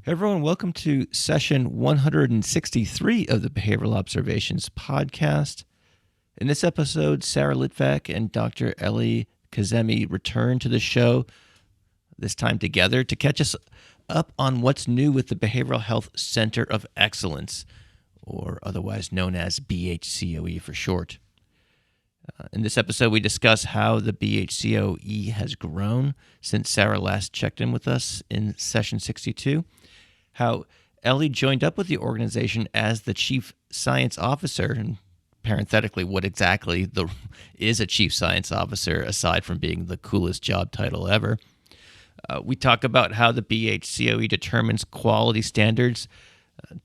Hey everyone, welcome to session 163 of the Behavioral Observations podcast. In this episode, Sara Litvak and Dr. Ellie Kazemi return to the show, this time together, to catch us up on what's new with the Behavioral Health Center of Excellence, or otherwise known as BHCOE for short. In this episode, we discuss how the BHCOE has grown since Sara last checked in with us in session 62, how Ellie joined up with the organization as the chief science officer, and parenthetically, what exactly is a chief science officer aside from being the coolest job title ever. We talk about how the BHCOE determines quality standards,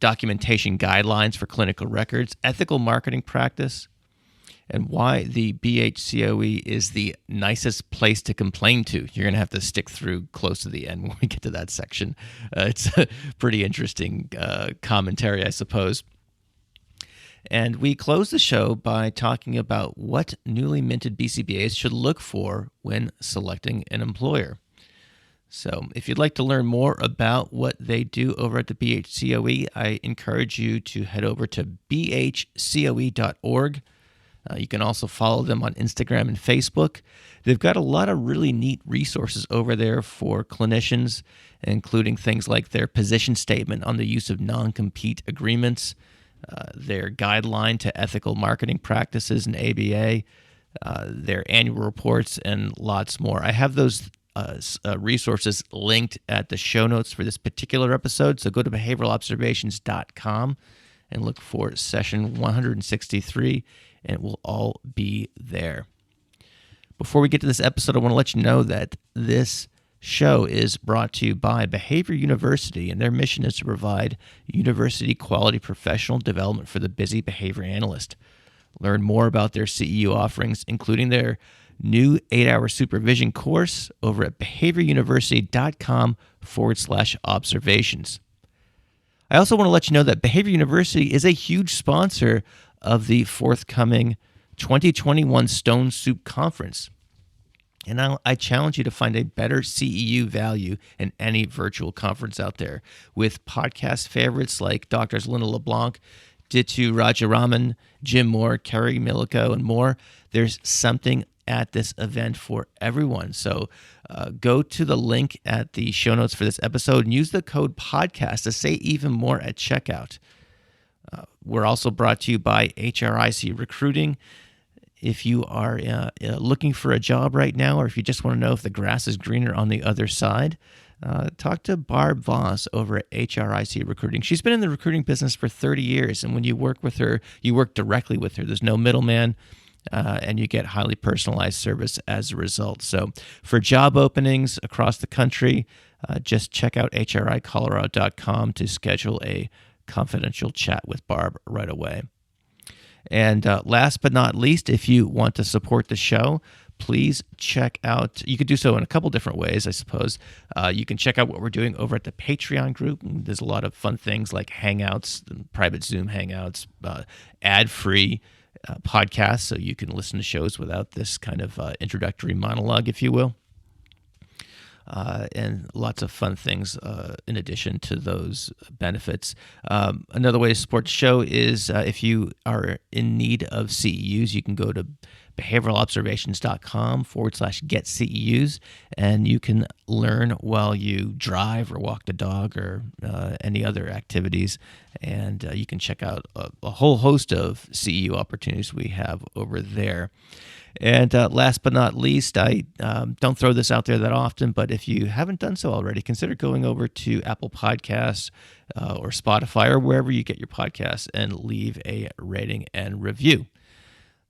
documentation guidelines for clinical records, ethical marketing practice, and why the BHCOE is the nicest place to complain to. You're going to have to stick through close to the end when we get to that section. It's a pretty interesting commentary, I suppose. And we close the show by talking about what newly minted BCBAs should look for when selecting an employer. So if you'd like to learn more about what they do over at the BHCOE, I encourage you to head over to bhcoe.org. You can also follow them on Instagram and Facebook. They've got a lot of really neat resources over there for clinicians, including things like their position statement on the use of non-compete agreements, their guideline to ethical marketing practices and ABA, their annual reports, and lots more. I have those resources linked at the show notes for this particular episode, so go to behavioralobservations.com and look for session 163, and it will all be there. Before we get to this episode, I want to let you know that this show is brought to you by Behavior University, and their mission is to provide university quality professional development for the busy behavior analyst. Learn more about their CEU offerings, including their new 8-hour supervision course over at behavioruniversity.com/observations. I also want to let you know that Behavior University is a huge sponsor of the forthcoming 2021 Stone Soup Conference. And I challenge you to find a better CEU value in any virtual conference out there. With podcast favorites like Drs. Linda LeBlanc, Ditu Rajaraman, Jim Moore, Kerry Milico, and more, there's something at this event for everyone. So go to the link at the show notes for this episode and use the code podcast to save even more at checkout. We're also brought to you by HRIC Recruiting. If you are looking for a job right now, or if you just want to know if the grass is greener on the other side, talk to Barb Voss over at HRIC Recruiting. She's been in the recruiting business for 30 years, and when you work with her, you work directly with her. There's no middleman, and you get highly personalized service as a result. So for job openings across the country, just check out hricolorado.com to schedule a confidential chat with Barb right away. And last but not least, if you want to support the show, please check out, you could do so in a couple different ways, I suppose. You can check out what we're doing over at the Patreon group. There's a lot of fun things like Hangouts, private Zoom Hangouts, ad-free podcasts, so you can listen to shows without this kind of introductory monologue, if you will. And lots of fun things in addition to those benefits. Another way to support the show is if you are in need of CEUs, you can go to behavioralobservations.com/get CEUs, and you can learn while you drive or walk the dog or any other activities. And you can check out a whole host of CEU opportunities we have over there. And last but not least, I don't throw this out there that often, but if you haven't done so already, consider going over to Apple Podcasts or Spotify or wherever you get your podcasts and leave a rating and review.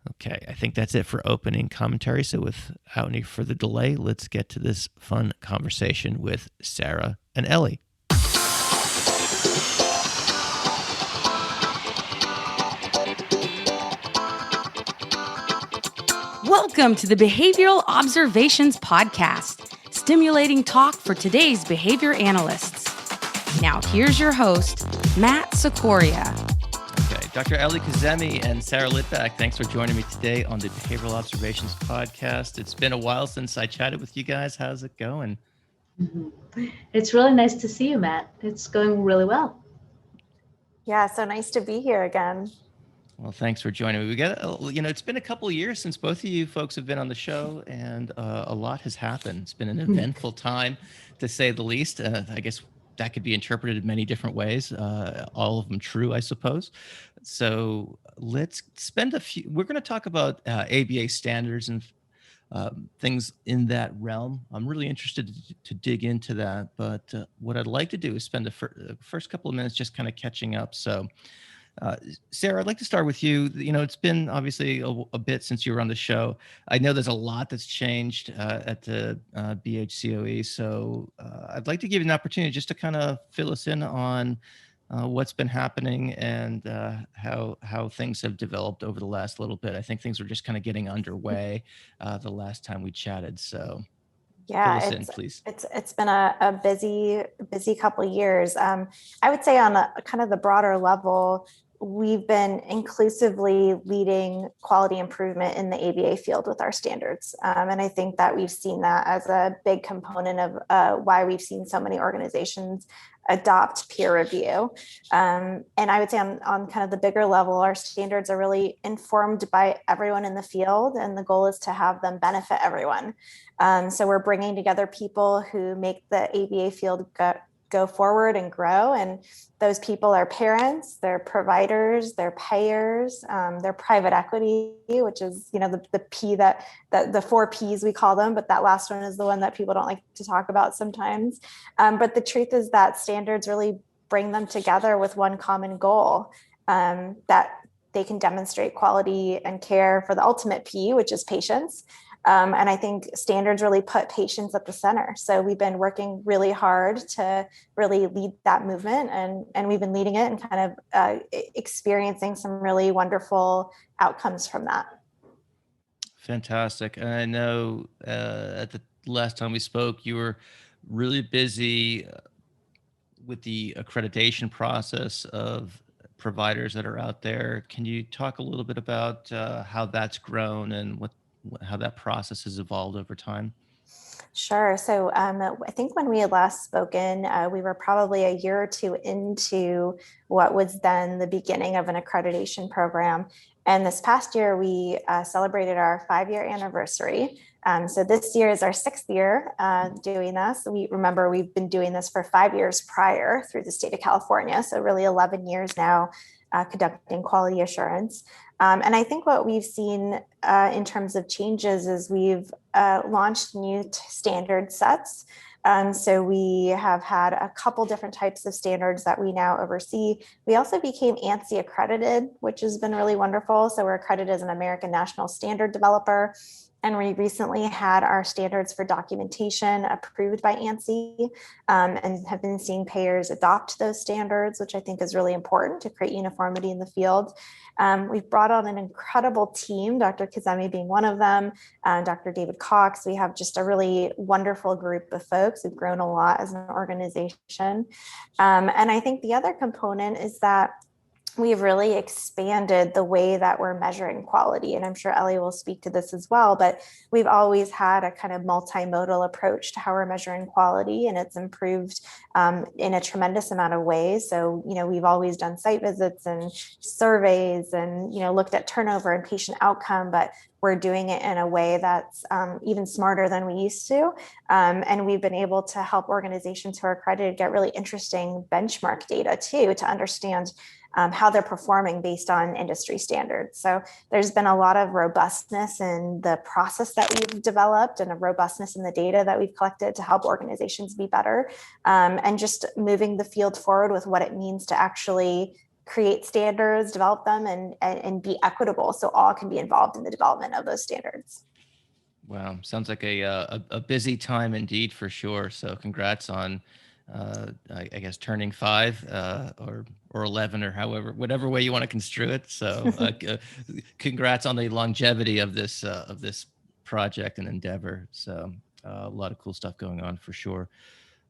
Okay, I think that's it for opening commentary. So without any further delay, let's get to this fun conversation with Sara and Ellie. Welcome to the Behavioral Observations Podcast, stimulating talk for today's behavior analysts. Now here's your host, Matt Sikoria. Okay, Dr. Ellie Kazemi and Sara Litvak, thanks for joining me today on the Behavioral Observations Podcast. It's been a while since I chatted with you guys. How's it going? Mhm. It's really nice to see you, Matt. It's going really well. Yeah, so nice to be here again. Well, thanks for joining me. We got, it's been a couple of years since both of you folks have been on the show, and a lot has happened. It's been an eventful time, to say the least. I guess that could be interpreted in many different ways, all of them true, I suppose. So let's spend a few. We're going to talk about ABA standards and things in that realm. I'm really interested to dig into that, but what I'd like to do is spend the first couple of minutes just kind of catching up. So. Sara, I'd like to start with you. It's been obviously a bit since you were on the show. I know there's a lot that's changed at the BHCOE, so I'd like to give you an opportunity just to kind of fill us in on what's been happening and how things have developed over the last little bit. I think things were just kind of getting underway the last time we chatted. So fill us in, please. It's been a busy couple of years. I would say on a kind of the broader level, we've been inclusively leading quality improvement in the ABA field with our standards. And I think that we've seen that as a big component of why we've seen so many organizations adopt peer review. And I would say on kind of the bigger level, our standards are really informed by everyone in the field. And the goal is to have them benefit everyone. So we're bringing together people who make the ABA field go forward and grow. And those people are parents, they're providers, they're payers, they're private equity, which is, the P that the 4 Ps we call them, but that last one is the one that people don't like to talk about sometimes. But the truth is that standards really bring them together with one common goal, that they can demonstrate quality and care for the ultimate P, which is patients. And I think standards really put patients at the center. So we've been working really hard to really lead that movement, and we've been leading it and kind of experiencing some really wonderful outcomes from that. Fantastic. And I know at the last time we spoke, you were really busy with the accreditation process of providers that are out there. Can you talk a little bit about how that's grown and how that process has evolved over time? Sure. So I think when we had last spoken, we were probably a year or two into what was then the beginning of an accreditation program. And this past year, we celebrated our 5-year anniversary. So this year is our 6th year doing this. We've been doing this for 5 years prior through the state of California. So really 11 years now conducting quality assurance. And I think what we've seen in terms of changes is we've launched new standard sets. So we have had a couple different types of standards that we now oversee. We also became ANSI accredited, which has been really wonderful. So we're accredited as an American National Standard Developer. And we recently had our standards for documentation approved by ANSI, and have been seeing payers adopt those standards, which I think is really important to create uniformity in the field. We've brought on an incredible team, Dr. Kazemi being one of them, Dr. David Cox. We have just a really wonderful group of folks who've grown a lot as an organization. And I think the other component is that we've really expanded the way that we're measuring quality. And I'm sure Ellie will speak to this as well, but we've always had a kind of multimodal approach to how we're measuring quality, and it's improved in a tremendous amount of ways. So, we've always done site visits and surveys and, looked at turnover and patient outcome, but we're doing it in a way that's even smarter than we used to. And we've been able to help organizations who are accredited get really interesting benchmark data too, to understand how they're performing based on industry standards. So there's been a lot of robustness in the process that we've developed and a robustness in the data that we've collected to help organizations be better, and just moving the field forward with what it means to actually create standards, develop them, and be equitable so all can be involved in the development of those standards. Wow, sounds like a busy time indeed, for sure. So congrats on I guess turning 5 or 11 or whatever way you want to construe it. So congrats on the longevity of this project and endeavor. So a lot of cool stuff going on for sure.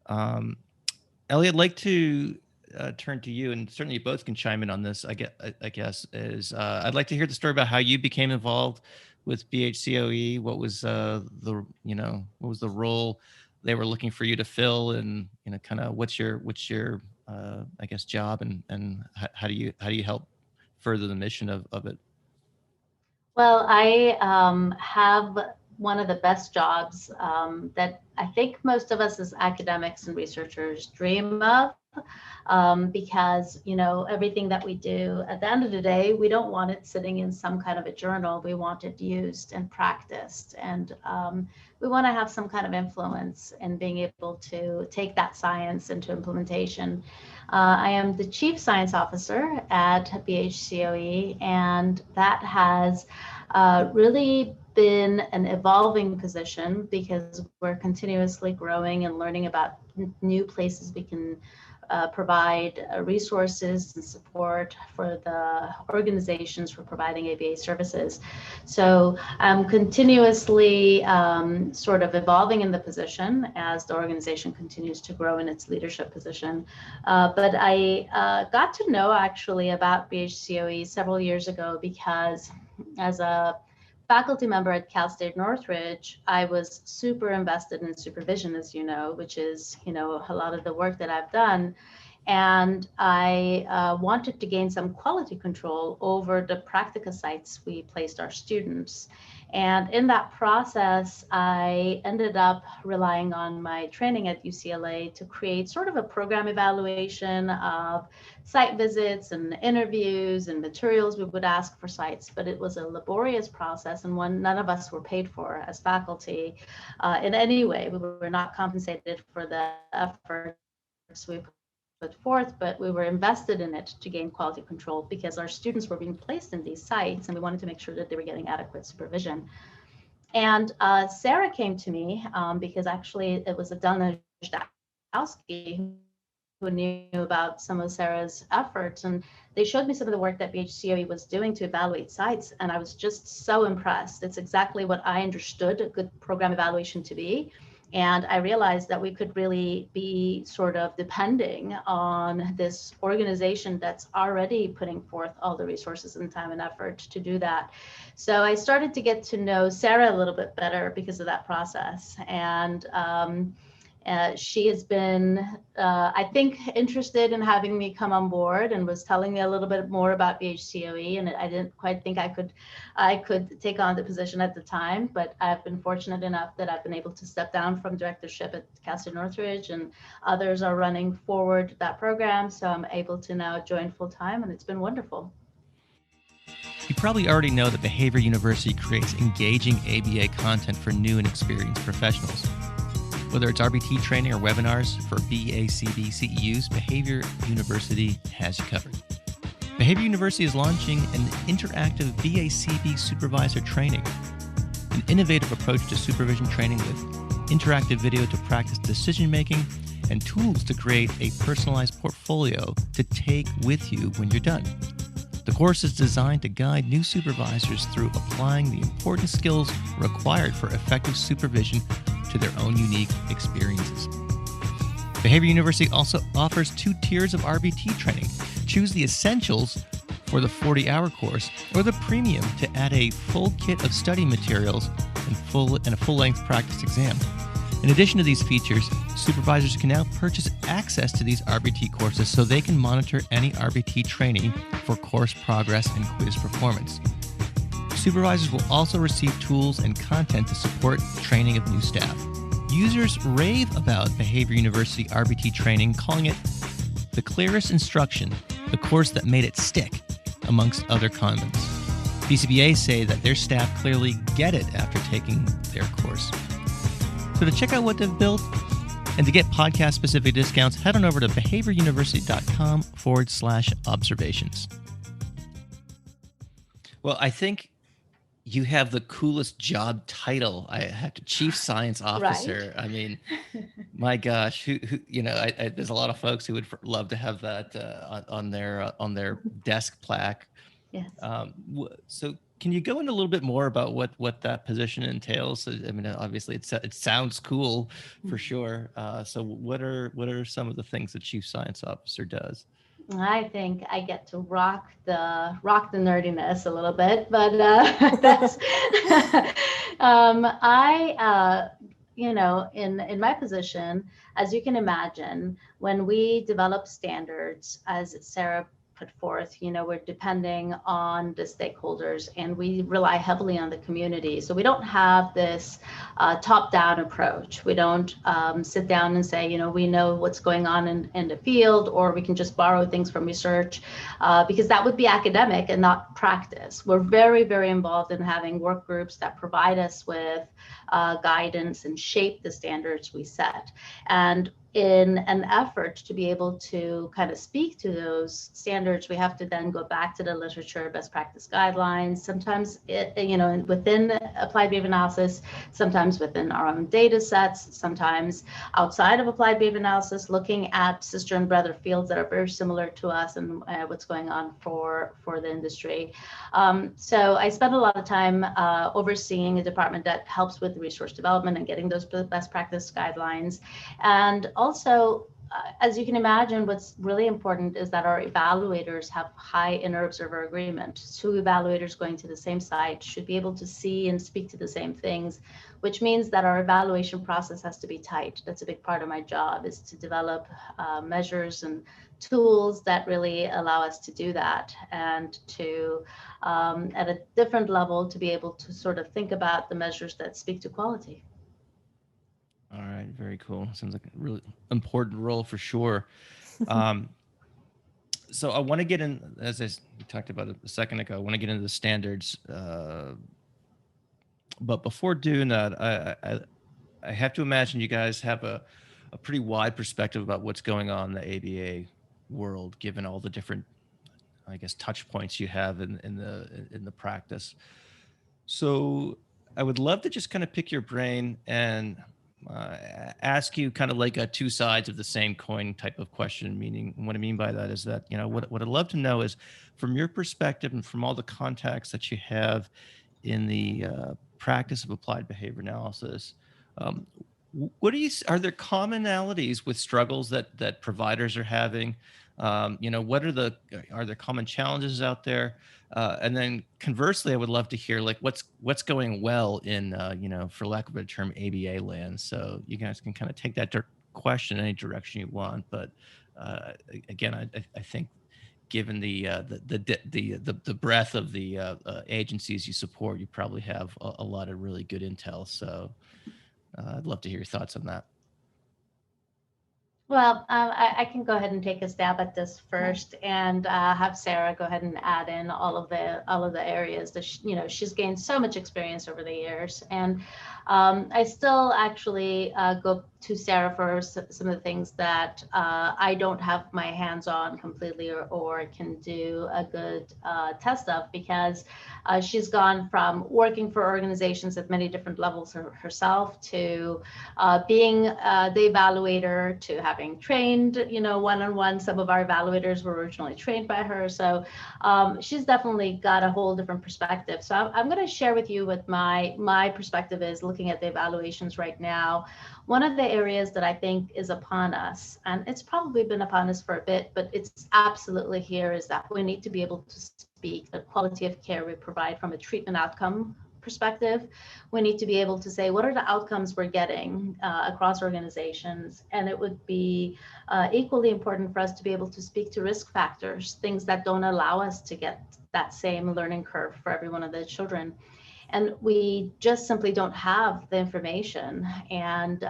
Ellie, I'd like to turn to you, and certainly you both can chime in on this. I guess I'd like to hear the story about how you became involved with BHCOE. What was the role they were looking for you to fill, and kind of what's your I guess job, and how do you help further the mission of it? Well, I have one of the best jobs that I think most of us as academics and researchers dream of, because everything that we do at the end of the day, we don't want it sitting in some kind of a journal. We want it used and practiced, and we want to have some kind of influence in being able to take that science into implementation. I am the Chief Science Officer at BHCOE, and that has really been an evolving position because we're continuously growing and learning about new places we can provide resources and support for the organizations for providing ABA services. So I'm continuously sort of evolving in the position as the organization continues to grow in its leadership position. But I got to know actually about BHCOE several years ago because as a faculty member at Cal State Northridge, I was super invested in supervision, as you know, which is, a lot of the work that I've done. And I wanted to gain some quality control over the practica sites we placed our students. And in that process, I ended up relying on my training at UCLA to create sort of a program evaluation of site visits and interviews and materials we would ask for sites. But it was a laborious process and one none of us were paid for as faculty in any way. We were not compensated for the efforts we put forth, but we were invested in it to gain quality control because our students were being placed in these sites and we wanted to make sure that they were getting adequate supervision. And Sara came to me because actually it was Adana Zdowski who knew about some of Sara's efforts, and they showed me some of the work that BHCOE was doing to evaluate sites, and I was just so impressed. It's exactly what I understood a good program evaluation to be. And I realized that we could really be sort of depending on this organization that's already putting forth all the resources and time and effort to do that. So I started to get to know Sara a little bit better because of that process. And she has been, I think, interested in having me come on board and was telling me a little bit more about BHCOE. And I didn't quite think I could take on the position at the time, but I've been fortunate enough that I've been able to step down from directorship at Cal State Northridge, and others are running forward that program. So I'm able to now join full time, and it's been wonderful. You probably already know that Behavior University creates engaging ABA content for new and experienced professionals. Whether it's RBT training or webinars for BACB CEUs, Behavior University has you covered. Behavior University is launching an interactive BACB supervisor training, an innovative approach to supervision training with interactive video to practice decision-making and tools to create a personalized portfolio to take with you when you're done. The course is designed to guide new supervisors through applying the important skills required for effective supervision to their own unique experiences. Behavior University also offers 2 tiers of RBT training. Choose the essentials for the 40-hour course or the premium to add a full kit of study materials and a full-length practice exam. In addition to these features, supervisors can now purchase access to these RBT courses so they can monitor any RBT training for course progress and quiz performance. Supervisors will also receive tools and content to support training of new staff. Users rave about Behavior University RBT training, calling it the clearest instruction, the course that made it stick, amongst other comments. BCBAs say that their staff clearly get it after taking their course. So to check out what they've built and to get podcast-specific discounts, head on over to behavioruniversity.com/observations. Well, I think you have the coolest job title. I have to Chief Science Officer. Right. I mean, my gosh, who there's a lot of folks who would love to have that on their desk plaque. Yes. So can you go into a little bit more about what that position entails? I mean, obviously it sounds cool for sure. So what are some of the things that Chief Science Officer does? I think I get to rock the nerdiness a little bit, but that's in my position, as you can imagine, when we develop standards, as Sarah put forth, we're depending on the stakeholders and we rely heavily on the community. So we don't have this top-down approach. We don't sit down and say, we know what's going on in the field, or we can just borrow things from research, because that would be academic and not practice. We're very, very involved in having work groups that provide us with guidance and shape the standards we set. And in an effort to be able to kind of speak to those standards, we have to then go back to the literature, best practice guidelines, sometimes within applied behavior analysis, sometimes within our own data sets, sometimes outside of applied behavior analysis, looking at sister and brother fields that are very similar to us and what's going on for the industry. So I spend a lot of time overseeing a department that helps with resource development and getting those best practice guidelines. And also, as you can imagine, what's really important is that our evaluators have high inter-observer agreement. Two evaluators going to the same site should be able to see and speak to the same things, which means that our evaluation process has to be tight. That's a big part of my job, is to develop measures and tools that really allow us to do that, and to, at a different level, to be able to sort of think about the measures that speak to quality. All right, very cool. Sounds like a really important role for sure. So I want to get in, as we talked about a second ago, I want to get into the standards. But before doing that, I have to imagine you guys have a pretty wide perspective about what's going on in the ABA world, given all the different, I guess, touch points you have in the practice. So I would love to just kind of pick your brain and ask you kind of like a two sides of the same coin type of question. Meaning, what I mean by that is that, what I'd love to know is, from your perspective and from all the contacts that you have in the practice of applied behavior analysis, are there commonalities with struggles that providers are having? Are there common challenges out there? And then conversely, I would love to hear like what's going well in for lack of a better term, ABA land. So you guys can kind of take that question in any direction you want. But again, I think given the breadth of the agencies you support, you probably have a lot of really good intel. So I'd love to hear your thoughts on that. Well, I can go ahead and take a stab at this first, and have Sarah go ahead and add in all of the areas that she's gained so much experience over the years. And I still actually go to Sarah for some of the things that I don't have my hands on completely or can do a good test of, because she's gone from working for organizations at many different levels herself to being the evaluator, to having trained, one-on-one. Some of our evaluators were originally trained by her. So she's definitely got a whole different perspective. So I'm going to share with you what my perspective is looking at the evaluations right now. One of the areas that I think is upon us, and it's probably been upon us for a bit, but it's absolutely here, is that we need to be able to speak the quality of care we provide from a treatment outcome perspective. We need to be able to say, what are the outcomes we're getting across organizations? And it would be equally important for us to be able to speak to risk factors, things that don't allow us to get that same learning curve for every one of the children. And we just simply don't have the information. And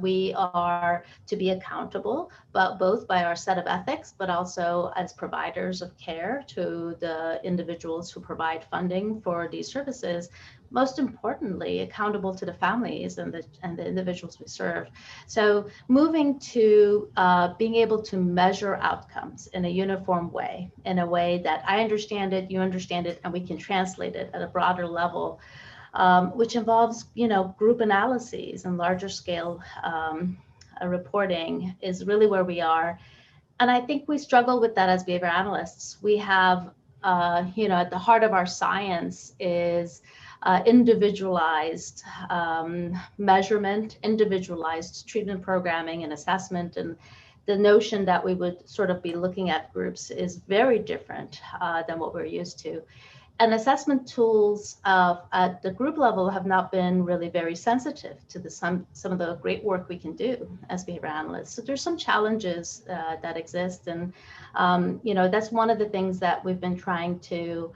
we are to be accountable, but both by our set of ethics, but also as providers of care to the individuals who provide funding for these services. Most importantly, accountable to the families and the individuals we serve. So moving to being able to measure outcomes in a uniform way, in a way that I understand it, you understand it, and we can translate it at a broader level, which involves, group analyses and larger scale reporting, is really where we are. And I think we struggle with that as behavior analysts. We have, at the heart of our science is individualized measurement, individualized treatment programming and assessment. And the notion that we would sort of be looking at groups is very different than what we're used to. and assessment tools at the group level have not been really very sensitive to some of the great work we can do as behavior analysts. So there's some challenges that exist, and that's one of the things that we've been trying to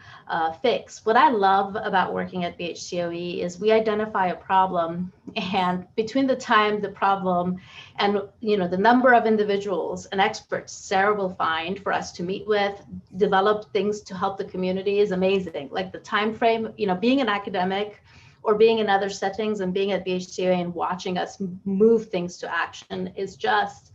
fix. What I love about working at BHCOE is we identify a problem, and between the time the problem and the number of individuals and experts Sara will find for us to meet with, develop things to help the community is amazing. Like the time frame, being an academic or being in other settings and being at BHCOE and watching us move things to action is just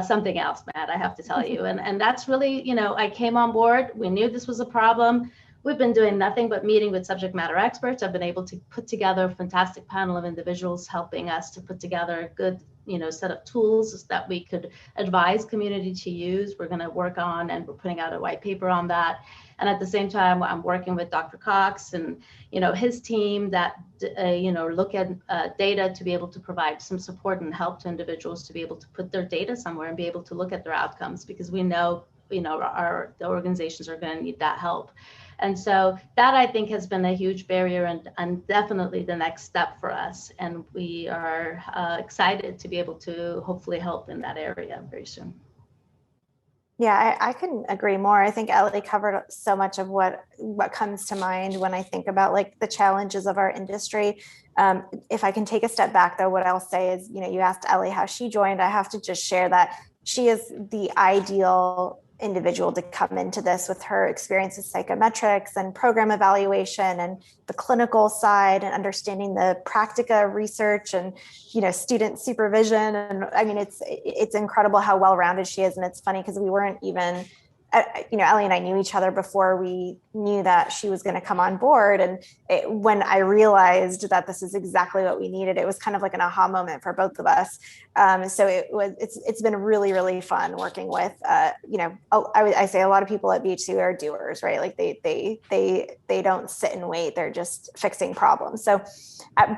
something else, Matt, I have to tell you. And that's really, I came on board, we knew this was a problem. We've been doing nothing but meeting with subject matter experts. I've been able to put together a fantastic panel of individuals helping us to put together a good, set of tools that we could advise community to use. We're going to work on, and we're putting out a white paper on that. And at the same time, I'm working with Dr. Cox and, his team that, look at data to be able to provide some support and help to individuals to be able to put their data somewhere and be able to look at their outcomes, because we know, the organizations are going to need that help. And so that, I think, has been a huge barrier and definitely the next step for us. And we are excited to be able to hopefully help in that area very soon. Yeah, I couldn't agree more. I think Ellie covered so much of what comes to mind when I think about like the challenges of our industry. If I can take a step back, though, what I'll say is, you asked Ellie how she joined. I have to just share that she is the ideal individual to come into this with her experience with psychometrics and program evaluation and the clinical side and understanding the practica research and student supervision. And I mean, it's incredible how well-rounded she is. And it's funny because we weren't even Ellie and I knew each other before we knew that she was going to come on board. And when I realized that this is exactly what we needed, it was kind of like an aha moment for both of us. So it's been really, really fun working with, I say a lot of people at BHC are doers, right? Like they don't sit and wait. They're just fixing problems. So,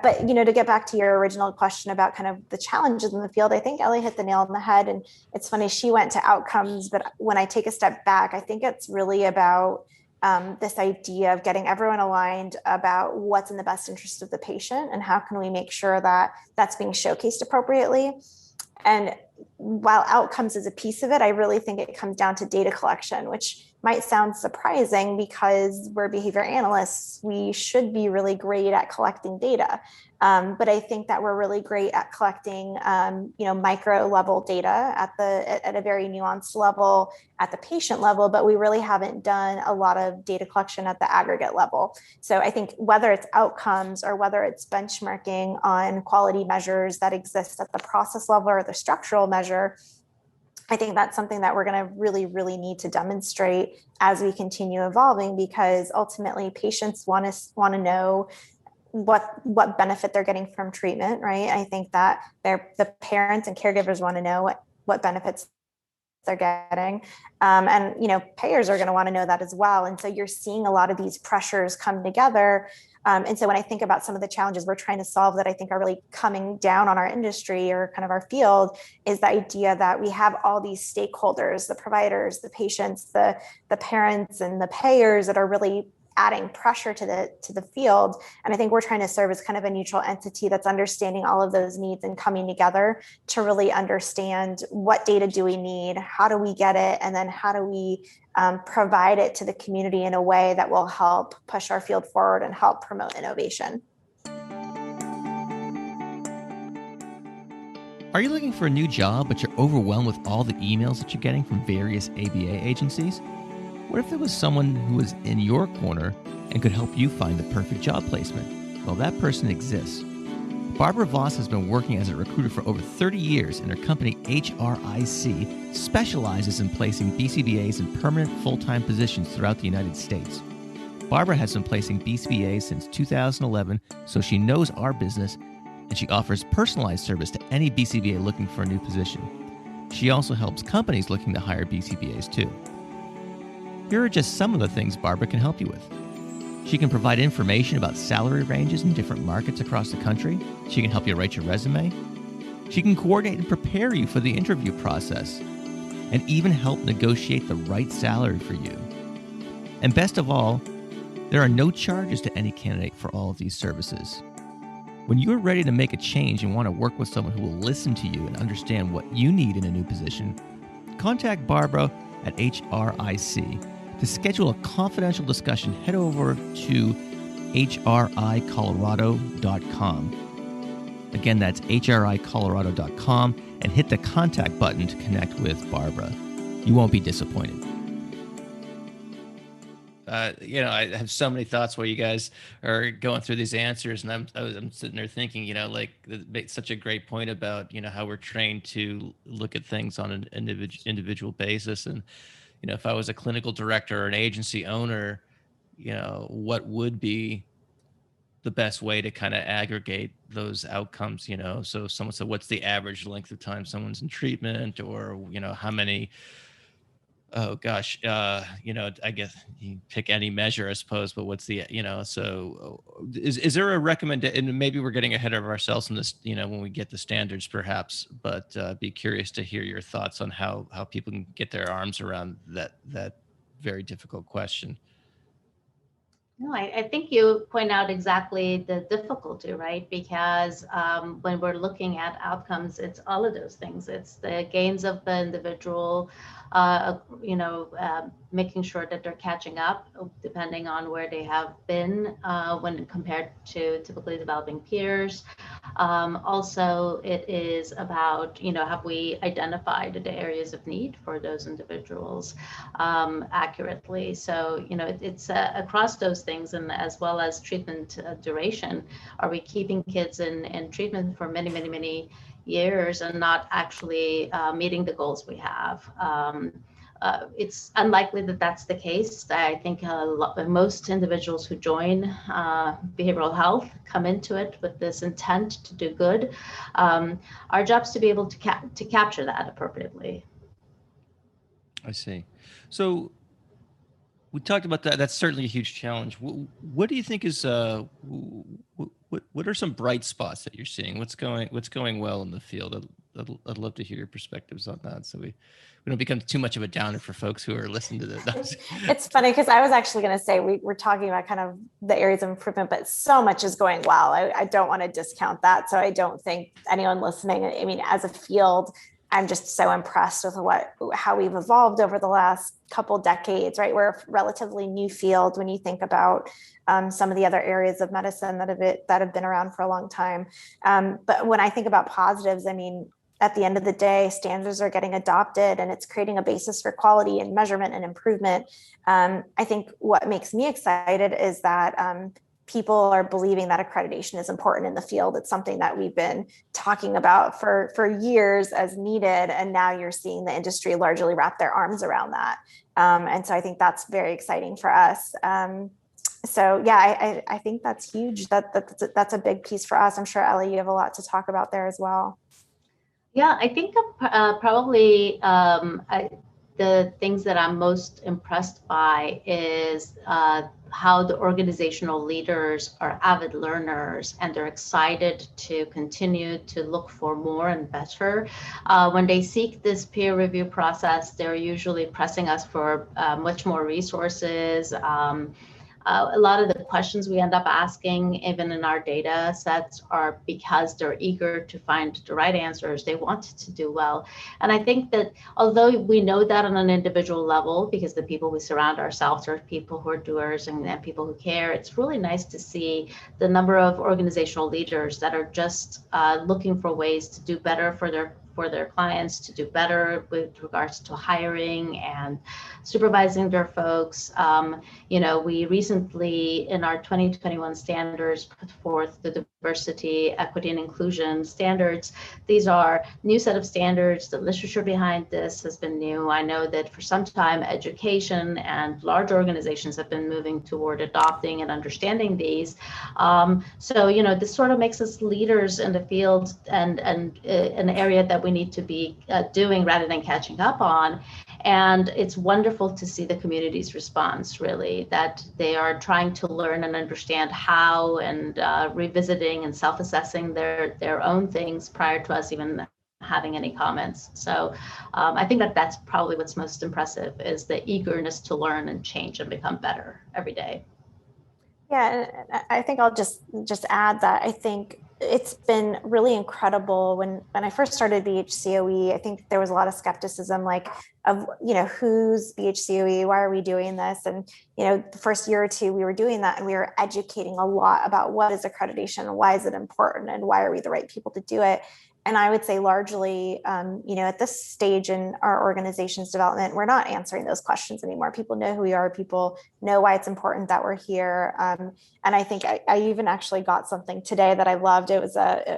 but, to get back to your original question about kind of the challenges in the field, I think Ellie hit the nail on the head. And it's funny, she went to outcomes, but when I take a step back, I think it's really about this idea of getting everyone aligned about what's in the best interest of the patient and how can we make sure that that's being showcased appropriately. And while outcomes is a piece of it, I really think it comes down to data collection, which might sound surprising because we're behavior analysts. We should be really great at collecting data. But I think that we're really great at collecting, micro level data at a very nuanced level at the patient level, but we really haven't done a lot of data collection at the aggregate level. So I think whether it's outcomes or whether it's benchmarking on quality measures that exist at the process level or the structural measure, I think that's something that we're going to really, really need to demonstrate as we continue evolving, because ultimately patients want to know what benefit they're getting from treatment, right? I think that the parents and caregivers want to know what benefits they're getting. And, payers are going to want to know that as well. And so you're seeing a lot of these pressures come together. And so when I think about some of the challenges we're trying to solve that I think are really coming down on our industry or kind of our field is the idea that we have all these stakeholders, the providers, the patients, the parents and the payers that are really adding pressure to the field. And I think we're trying to serve as kind of a neutral entity that's understanding all of those needs and coming together to really understand what data do we need, how do we get it, and then how do we provide it to the community in a way that will help push our field forward and help promote innovation. Are you looking for a new job, but you're overwhelmed with all the emails that you're getting from various ABA agencies? What if there was someone who was in your corner and could help you find the perfect job placement? Well, that person exists. Barbara Voss has been working as a recruiter for over 30 years, and her company, HRIC, specializes in placing BCBAs in permanent full-time positions throughout the United States. Barbara has been placing BCBAs since 2011, so she knows our business, and she offers personalized service to any BCBA looking for a new position. She also helps companies looking to hire BCBAs too. Here are just some of the things Barbara can help you with. She can provide information about salary ranges in different markets across the country. She can help you write your resume. She can coordinate and prepare you for the interview process, and even help negotiate the right salary for you. And best of all, There are no charges to any candidate for all of these services. When you are ready to make a change and want to work with someone who will listen to you and understand what you need in a new position, contact Barbara at HRIC. To schedule a confidential discussion, head over to hricolorado.com. Again, that's hricolorado.com, and hit the contact button to connect with Barbara. You won't be disappointed. I have so many thoughts while you guys are going through these answers, and I'm sitting there thinking, such a great point about, how we're trained to look at things on an individual basis. And, if I was a clinical director or an agency owner, what would be the best way to kind of aggregate those outcomes, so someone said, what's the average length of time someone's in treatment, or, how many, oh gosh, I guess you pick any measure, I suppose, but what's the, so is there a recommendation? And maybe we're getting ahead of ourselves in this, when we get the standards perhaps, but be curious to hear your thoughts on how people can get their arms around that very difficult question. No, I think you point out exactly the difficulty, right? Because when we're looking at outcomes, it's all of those things. It's the gains of the individual, making sure that they're catching up, depending on where they have been when compared to typically developing peers. Also, it is about, have we identified the areas of need for those individuals accurately? So, it's across those things, and as well as treatment duration. Are we keeping kids in treatment for many, many, many years and not actually meeting the goals we have? It's unlikely that that's the case. I think most individuals who join behavioral health come into it with this intent to do good. Our job's to be able to capture that appropriately. I see. So we talked about that. That's certainly a huge challenge. What do you think is what are some bright spots that you're seeing? What's going well in the field? I'd love to hear your perspectives on that, so we don't become too much of a downer for folks who are listening to this. It's funny because I was actually going to say we're talking about kind of the areas of improvement, but so much is going well. I don't want to discount that. So I don't think anyone listening, I mean, as a field, I'm just so impressed with how we've evolved over the last couple decades, right? We're a relatively new field when you think about some of the other areas of medicine that have been around for a long time. But when I think about positives, I mean, at the end of the day, standards are getting adopted and it's creating a basis for quality and measurement and improvement. I think what makes me excited is that people are believing that accreditation is important in the field. It's something that we've been talking about for years as needed. And now you're seeing the industry largely wrap their arms around that. And so I think that's very exciting for us. So yeah, I think that's huge. That's a big piece for us. I'm sure, Ellie, you have a lot to talk about there as well. Yeah, I think probably the things that I'm most impressed by is how the organizational leaders are avid learners and they're excited to continue to look for more and better. When they seek this peer review process, they're usually pressing us for much more resources. A lot of the questions we end up asking, even in our data sets, are because they're eager to find the right answers. They want to do well. And I think that although we know that on an individual level, because the people we surround ourselves are people who are doers and people who care, it's really nice to see the number of organizational leaders that are just looking for ways to do better for their clients, to do better with regards to hiring and supervising their folks. We recently, in our 2021 standards, put forth the diversity, equity, and inclusion standards. These are new set of standards. The literature behind this has been new. I know that for some time, education and large organizations have been moving toward adopting and understanding these. So, this sort of makes us leaders in the field and an area that we need to be doing rather than catching up on. And it's wonderful to see the community's response, really, that they are trying to learn and understand how, and revisiting and self-assessing their own things prior to us even having any comments. So I think that's probably what's most impressive, is the eagerness to learn and change and become better every day. Yeah, and I think I'll just add that I think it's been really incredible when I first started BHCOE. I think there was a lot of skepticism, like of who's BHCOE, why are we doing this? And the first year or two we were doing that, and we were educating a lot about what is accreditation and why is it important and why are we the right people to do it. And I would say largely, at this stage in our organization's development, we're not answering those questions anymore. People know who we are. People know why it's important that we're here. And I think I even actually got something today that I loved. It was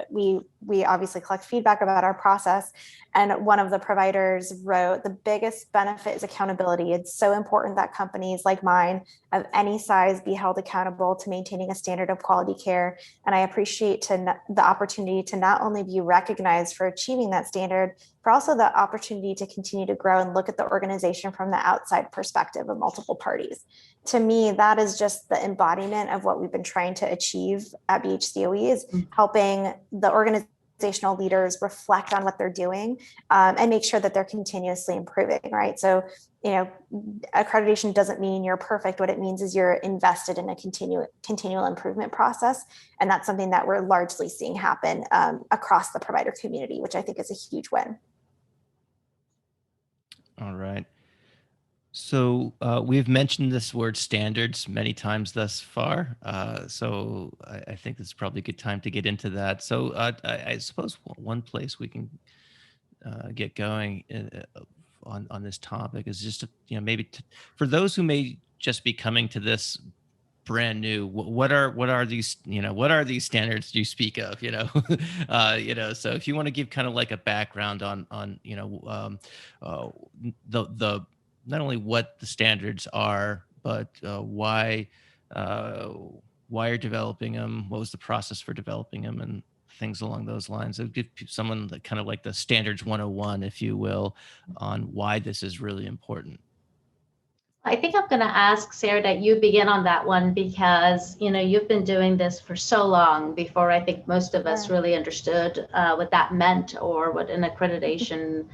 we obviously collect feedback about our process. And one of the providers wrote, the biggest benefit is accountability. It's so important that companies like mine of any size be held accountable to maintaining a standard of quality care. And I appreciate the opportunity to not only be recognized for achieving that standard, but also the opportunity to continue to grow and look at the organization from the outside perspective of multiple parties. To me, that is just the embodiment of what we've been trying to achieve at BHCOE, is helping the organizational leaders reflect on what they're doing, and make sure that they're continuously improving, right? So, accreditation doesn't mean you're perfect. What it means is you're invested in a continual improvement process. And that's something that we're largely seeing happen across the provider community, which I think is a huge win. All right. So we've mentioned this word standards many times thus far. So I think this is probably a good time to get into that. So I suppose one place we can get going on this topic is just maybe for those who may just be coming to this brand new, what are these standards you speak of? So if you want to give kind of like a background on the not only what the standards are, but why you're developing them, what was the process for developing them, and things along those lines. It'll give someone kind of like the standards 101, if you will, on why this is really important. I think I'm going to ask Sarah that you begin on that one, because you've been doing this for so long before I think most of us really understood what that meant or what an accreditation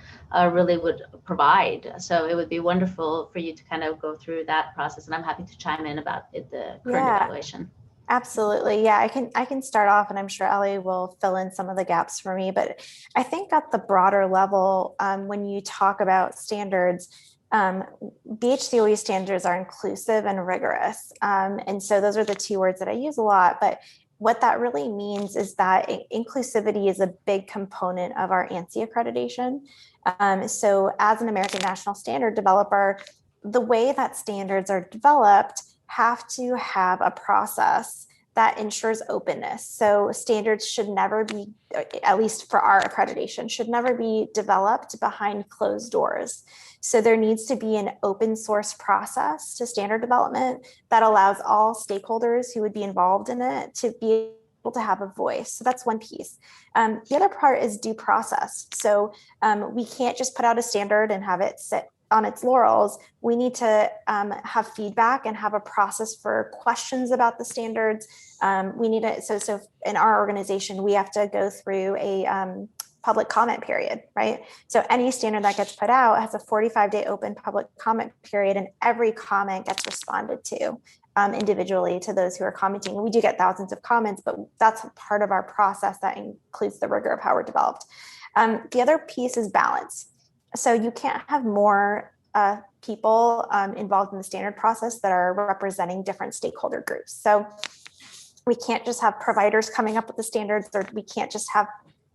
really would provide. So it would be wonderful for you to kind of go through that process, and I'm happy to chime in about the current evaluation. Absolutely. Yeah, I can start off, and I'm sure Ellie will fill in some of the gaps for me. But I think at the broader level, when you talk about standards, BHCOE standards are inclusive and rigorous. And so those are the two words that I use a lot. But what that really means is that inclusivity is a big component of our ANSI accreditation. So as an American National Standard developer, the way that standards are developed have to have a process that ensures openness. So standards should never be, at least for our accreditation, should never be developed behind closed doors. So there needs to be an open source process to standard development that allows all stakeholders who would be involved in it to be able to have a voice. So that's one piece. The other part is due process. So we can't just put out a standard and have it sit on its laurels. We need to have feedback and have a process for questions about the standards. We need to, so in our organization, we have to go through a public comment period, right? So any standard that gets put out has a 45-day open public comment period, and every comment gets responded to individually to those who are commenting. We do get thousands of comments, but that's part of our process that includes the rigor of how we're developed. The other piece is balance. So you can't have more people involved in the standard process that are representing different stakeholder groups. So we can't just have providers coming up with the standards, or we can't just have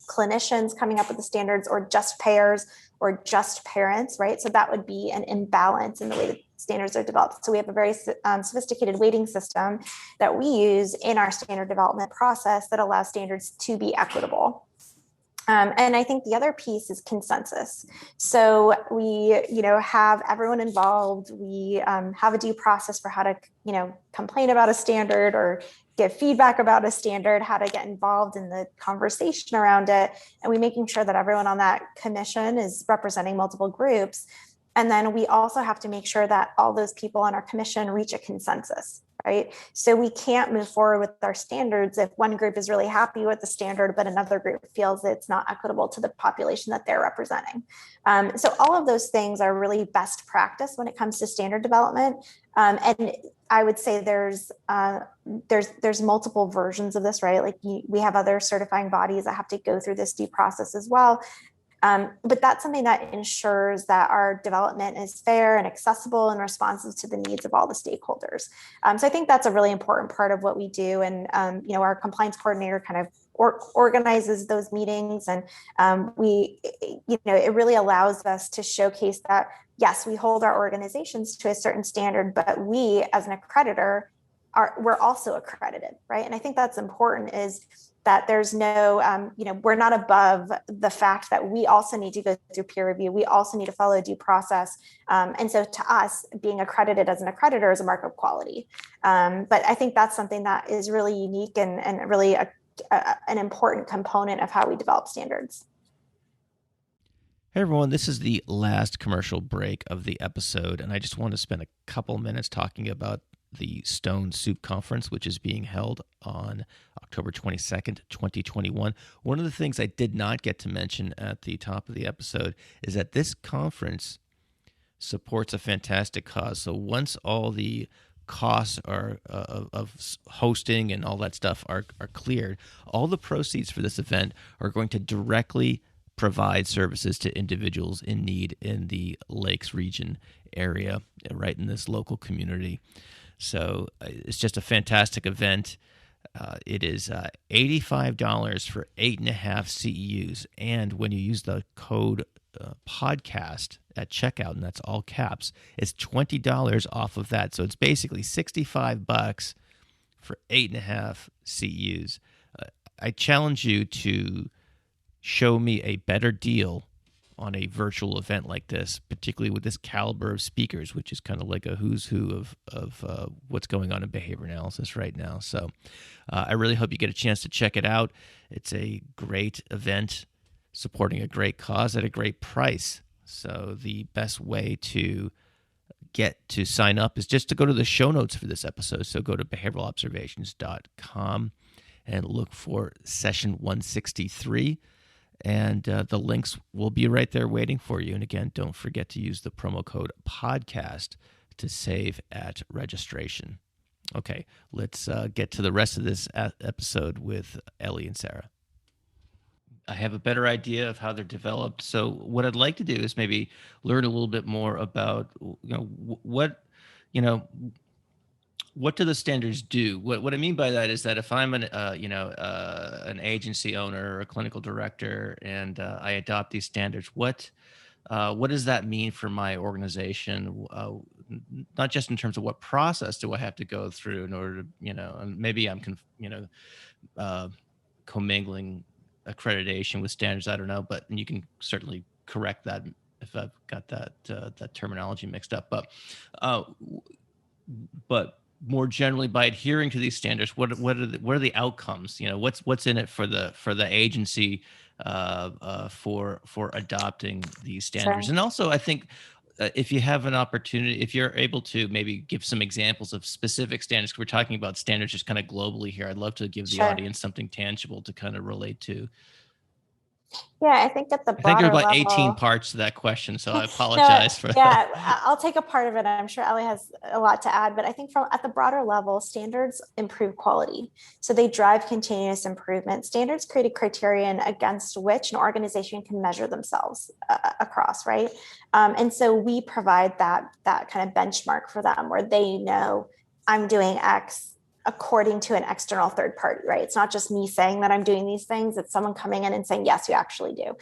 clinicians coming up with the standards, or just payers or just parents, right? So that would be an imbalance in the way that standards are developed. So we have a very sophisticated weighting system that we use in our standard development process that allows standards to be equitable. And I think the other piece is consensus. So we, have everyone involved. We have a due process for how to, complain about a standard or give feedback about a standard, how to get involved in the conversation around it. And we making sure that everyone on that commission is representing multiple groups. And then we also have to make sure that all those people on our commission reach a consensus, right? So we can't move forward with our standards if one group is really happy with the standard, but another group feels it's not equitable to the population that they're representing. So all of those things are really best practice when it comes to standard development. And I would say there's multiple versions of this, right? Like we have other certifying bodies that have to go through this due process as well. But that's something that ensures that our development is fair and accessible and responsive to the needs of all the stakeholders. So I think that's a really important part of what we do. And, our compliance coordinator kind of organizes those meetings. And it really allows us to showcase that, yes, we hold our organizations to a certain standard, but we as an accreditor we're also accredited, right? And I think that's important is that there's no, we're not above the fact that we also need to go through peer review. We also need to follow due process. And so to us, being accredited as an accreditor is a mark of quality. But I think that's something that is really unique and really an important component of how we develop standards. Hey everyone, this is the last commercial break of the episode, and I just want to spend a couple minutes talking about the Stone Soup Conference, which is being held on October 22nd, 2021. One of the things I did not get to mention at the top of the episode is that this conference supports a fantastic cause. So once all the costs are of hosting and all that stuff are cleared, all the proceeds for this event are going to directly provide services to individuals in need in the Lakes region area, right in this local community. So it's just a fantastic event. It is $85 for 8.5 CEUs. And when you use the code podcast at checkout, and that's all caps, it's $20 off of that. So it's basically $65 for 8.5 CEUs. I challenge you to show me a better deal on a virtual event like this, particularly with this caliber of speakers, which is kind of like a who's who of what's going on in behavior analysis right now. So I really hope you get a chance to check it out. It's a great event supporting a great cause at a great price. So the best way to get to sign up is just to go to the show notes for this episode. So go to behavioralobservations.com and look for session 163. And the links will be right there waiting for you. And again, don't forget to use the promo code podcast to save at registration. Okay, let's get to the rest of this episode with Ellie and Sara. I have a better idea of how they're developed. So what I'd like to do is maybe learn a little bit more about what do the standards do? What I mean by that is that if I'm an agency owner or a clinical director and I adopt these standards, what does that mean for my organization? Not just in terms of what process do I have to go through in order to, and maybe I'm, commingling accreditation with standards. I don't know, but you can certainly correct that if I've got that terminology mixed up. But more generally, by adhering to these standards, what are the outcomes? What's in it for the agency for adopting these standards? Sure. And also, I think if you have an opportunity, if you're able to maybe give some examples of specific standards, 'cause we're talking about standards just kind of globally here. I'd love to give the Sure. audience something tangible to kind of relate to. Yeah, I think at the broader I think there's about level, 18 parts to that question, so I apologize for that. Yeah, I'll take a part of it. I'm sure Ellie has a lot to add, but I think at the broader level, standards improve quality. So they drive continuous improvement. Standards create a criterion against which an organization can measure themselves across, right? And so we provide that kind of benchmark for them where they know I'm doing X according to an external third party, right? It's not just me saying that I'm doing these things. It's someone coming in and saying, yes, you actually do.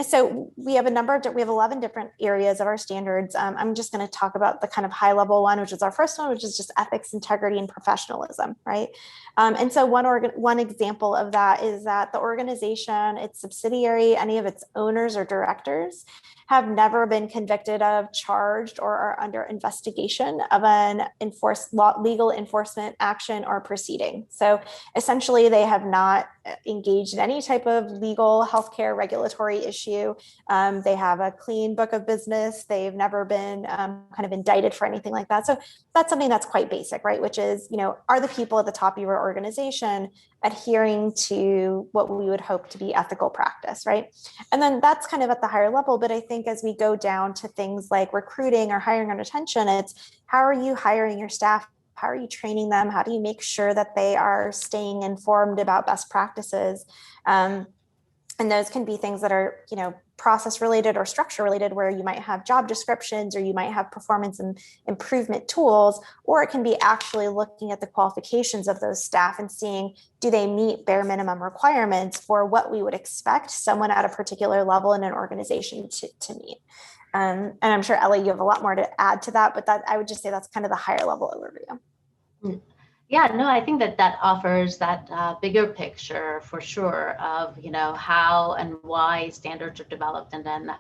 So we have we have 11 different areas of our standards. I'm just going to talk about the kind of high level one, which is our first one, which is just ethics, integrity, and professionalism, right? And so one example of that is that the organization, its subsidiary, any of its owners or directors have never been convicted of, charged, or are under investigation of an legal enforcement action or proceeding. So essentially, they have not engaged in any type of legal healthcare regulatory issue. They have a clean book of business. They've never been kind of indicted for anything like that. So that's something that's quite basic, right? Which is, are the people at the top of your organization adhering to what we would hope to be ethical practice, right? And then that's kind of at the higher level. But I think as we go down to things like recruiting or hiring and retention, it's how are you hiring your staff? How are you training them? How do you make sure that they are staying informed about best practices? And those can be things that are, process related or structure related, where you might have job descriptions or you might have performance and improvement tools, or it can be actually looking at the qualifications of those staff and seeing, do they meet bare minimum requirements for what we would expect someone at a particular level in an organization to meet. And I'm sure, Ellie, you have a lot more to add to that, but that I would just say that's kind of the higher level overview. Yeah, no, I think that offers that bigger picture for sure of, how and why standards are developed, and then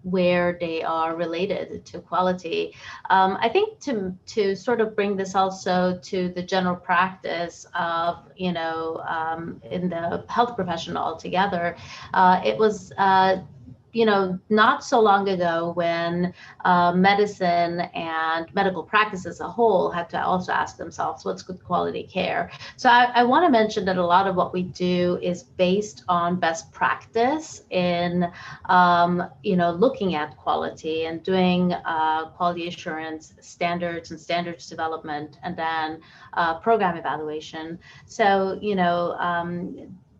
where they are related to quality. I think to sort of bring this also to the general practice of, in the health profession altogether, it was not so long ago when medicine and medical practice as a whole had to also ask themselves, what's good quality care? So I want to mention that a lot of what we do is based on best practice in, looking at quality and doing quality assurance standards and standards development, and then program evaluation. So,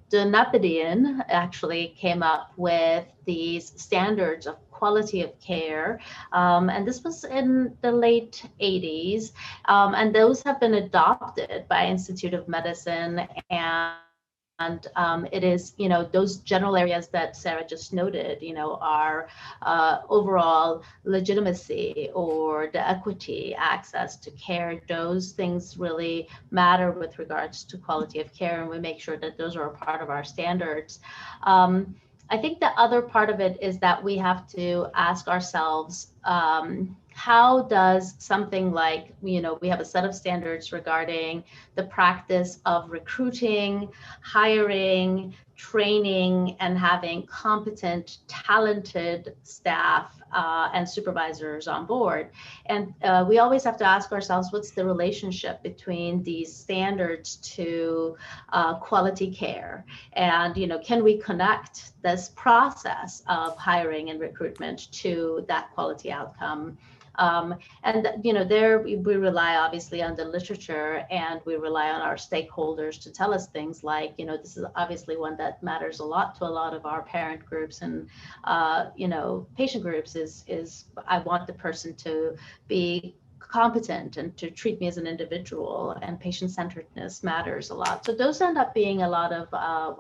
the Napadian actually came up with these standards of quality of care, and this was in the late 80s, and those have been adopted by Institute of Medicine, and it is, those general areas that Sara just noted, are overall legitimacy or the equity, access to care. Those things really matter with regards to quality of care, and we make sure that those are a part of our standards. I think the other part of it is that we have to ask ourselves, how does something like, we have a set of standards regarding the practice of recruiting, hiring, training, and having competent, talented staff and supervisors on board. And we always have to ask ourselves, what's the relationship between these standards to quality care? And, can we connect this process of hiring and recruitment to that quality outcome? And there we rely obviously on the literature, and we rely on our stakeholders to tell us things like, this is obviously one that matters a lot to a lot of our parent groups and patient groups is I want the person to be competent and to treat me as an individual, and patient-centeredness matters a lot. So those end up being a lot of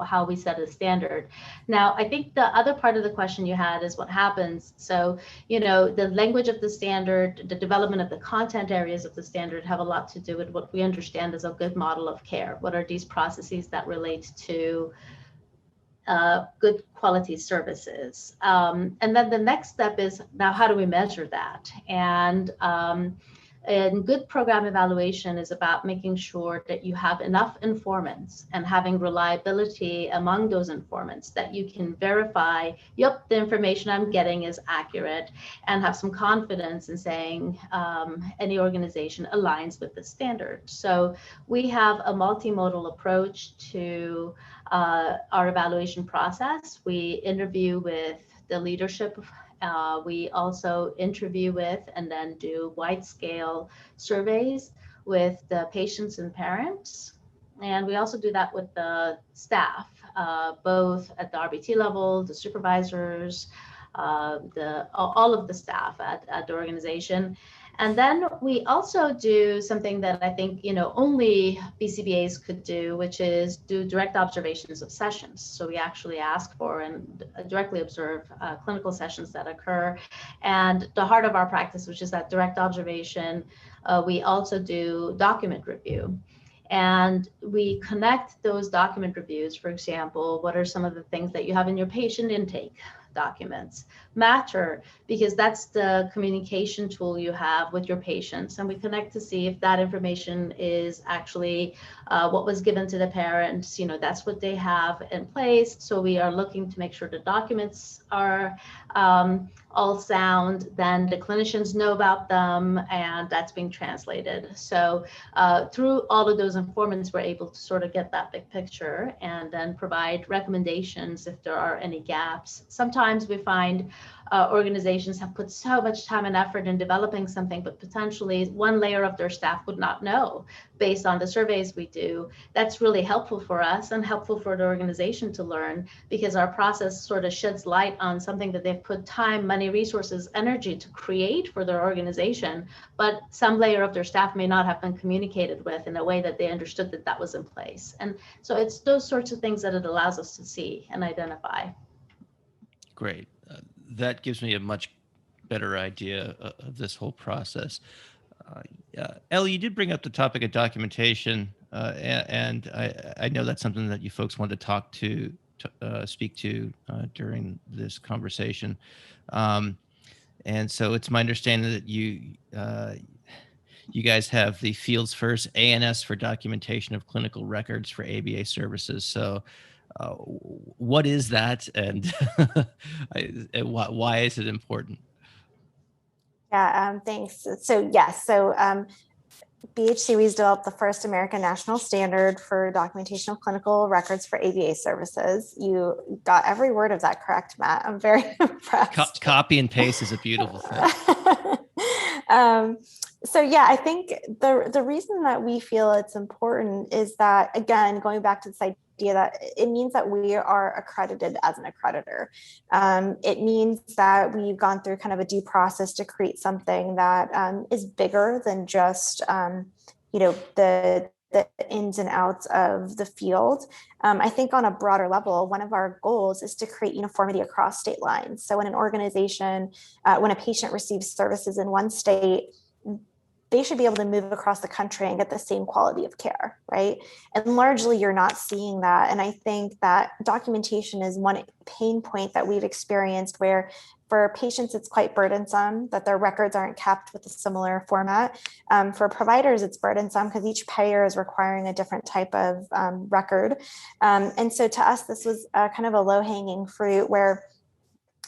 how we set a standard. Now, I think the other part of the question you had is what happens. So, the language of the standard, the development of the content areas of the standard have a lot to do with what we understand as a good model of care. What are these processes that relate to good quality services? And then the next step is, now how do we measure that? And good program evaluation is about making sure that you have enough informants and having reliability among those informants, that you can verify, yep, the information I'm getting is accurate, and have some confidence in saying any organization aligns with the standard. So we have a multimodal approach to our evaluation process. We interview with the leadership. We also interview with and then do wide-scale surveys with the patients and parents. And we also do that with the staff, both at the RBT level, the supervisors, all of the staff at the organization. And then we also do something that I think, only BCBAs could do, which is do direct observations of sessions. So we actually ask for and directly observe clinical sessions that occur. And the heart of our practice, which is that direct observation, we also do document review. And we connect those document reviews. For example, what are some of the things that you have in your patient intake documents matter, because that's the communication tool you have with your patients, and we connect to see if that information is actually what was given to the parents. That's what they have in place. So we are looking to make sure the documents are all sound, then the clinicians know about them, and that's being translated. So through all of those informants, we're able to sort of get that big picture and then provide recommendations if there are any gaps. Sometimes we find organizations have put so much time and effort in developing something, but potentially one layer of their staff would not know based on the surveys we do. That's really helpful for us and helpful for the organization to learn, because our process sort of sheds light on something that they've put time, money, resources, energy to create for their organization, but some layer of their staff may not have been communicated with in a way that they understood that that was in place. And so it's those sorts of things that it allows us to see and identify. Great. That gives me a much better idea of this whole process. Ellie, you did bring up the topic of documentation, and I know that's something that you folks wanted to speak to during this conversation. And so it's my understanding that you guys have the field's first ANS for documentation of clinical records for ABA services. So what is that, and why is it important? Yeah, thanks. So yes, BHCOE has developed the first American national standard for documentation of clinical records for ABA services. You got every word of that correct, Matt. I'm very impressed. Copy and paste is a beautiful thing. So yeah, I think the reason that we feel it's important is that, again, going back to this idea that it means that we are accredited as an accreditor. It means that we've gone through kind of a due process to create something that is bigger than just the ins and outs of the field. I think on a broader level, one of our goals is to create uniformity across state lines. So when an organization, when a patient receives services in one state, they should be able to move across the country and get the same quality of care, right? And largely you're not seeing that. And I think that documentation is one pain point that we've experienced, where for patients, it's quite burdensome that their records aren't kept with a similar format. For providers, it's burdensome because each payer is requiring a different type of record. And so to us, this was kind of a low-hanging fruit where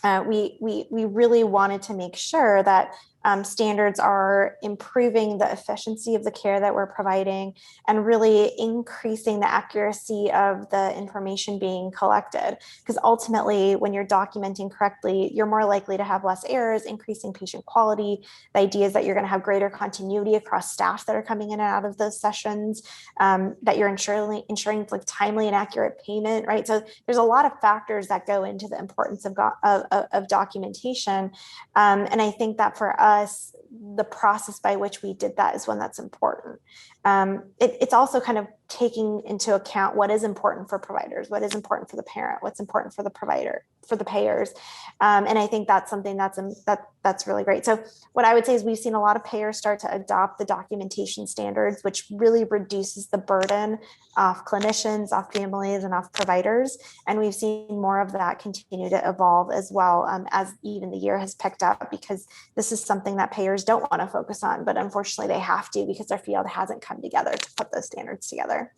we really wanted to make sure that standards are improving the efficiency of the care that we're providing and really increasing the accuracy of the information being collected. Because ultimately, when you're documenting correctly, you're more likely to have less errors, increasing patient quality. The idea is that you're going to have greater continuity across staff that are coming in and out of those sessions, that you're ensuring like timely and accurate payment, right? So there's a lot of factors that go into the importance of documentation. And I think that for us, the process by which we did that is one that's important. It's also kind of taking into account what is important for providers, what is important for the parent, what's important for the provider, for the payers. And I think that's something that's really great. So what I would say is we've seen a lot of payers start to adopt the documentation standards, which really reduces the burden off clinicians, off families, and off providers. And we've seen more of that continue to evolve as well, as even the year has picked up, because this is something that payers don't want to focus on, but unfortunately they have to, because their field hasn't come together to put those standards together.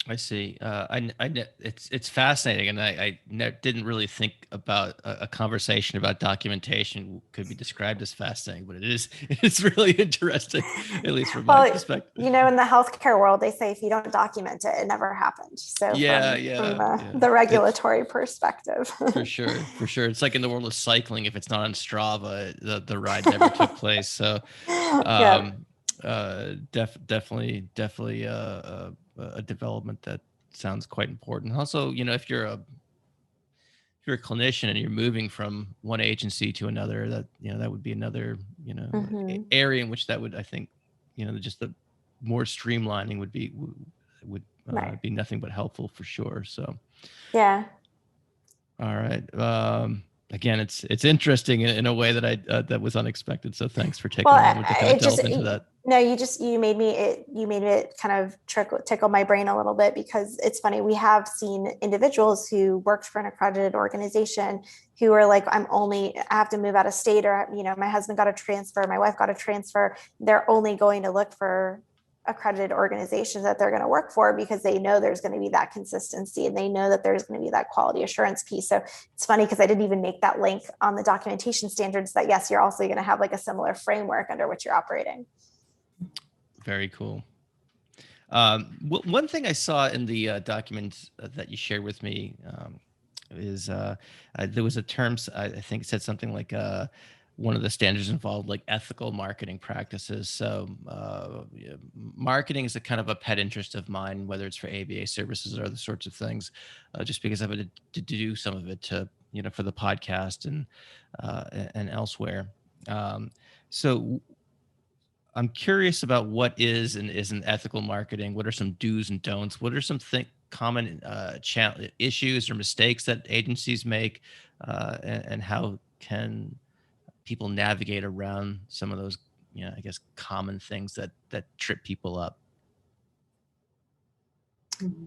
I see. It's fascinating, and I didn't really think about a conversation about documentation could be described as fascinating, but it's really interesting, at least from my perspective. In the healthcare world, they say if you don't document it, it never happened. So from the regulatory perspective, for sure, it's like in the world of cycling. If it's not on Strava, the ride never took place. So, definitely a development that sounds quite important. Also, if you're a clinician and you're moving from one agency to another, that would be another area in which that would, I think, just the more streamlining would be nothing but helpful for sure. So yeah. All right. Again, it's interesting in a way that that was unexpected. So thanks for taking a moment to kind of delve into that. No, you made it kind of tickle my brain a little bit, because it's funny. We have seen individuals who worked for an accredited organization who are like, I have to move out of state, or, my husband got a transfer, my wife got a transfer. They're only going to look for accredited organizations that they're going to work for, because they know there's going to be that consistency, and they know that there's going to be that quality assurance piece. So it's funny, because I didn't even make that link on the documentation standards, that yes, you're also going to have like a similar framework under which you're operating. Very cool. One thing I saw in the document that you shared with me is there was a term, I think it said something like one of the standards involved like ethical marketing practices. So marketing is a kind of a pet interest of mine, whether it's for ABA services or other sorts of things, just because I've had to do some of it to, for the podcast and elsewhere. So I'm curious about what is and isn't ethical marketing. What are some do's and don'ts? What are some common issues or mistakes that agencies make, and how can people navigate around some of those, I guess, common things that trip people up? Mm-hmm.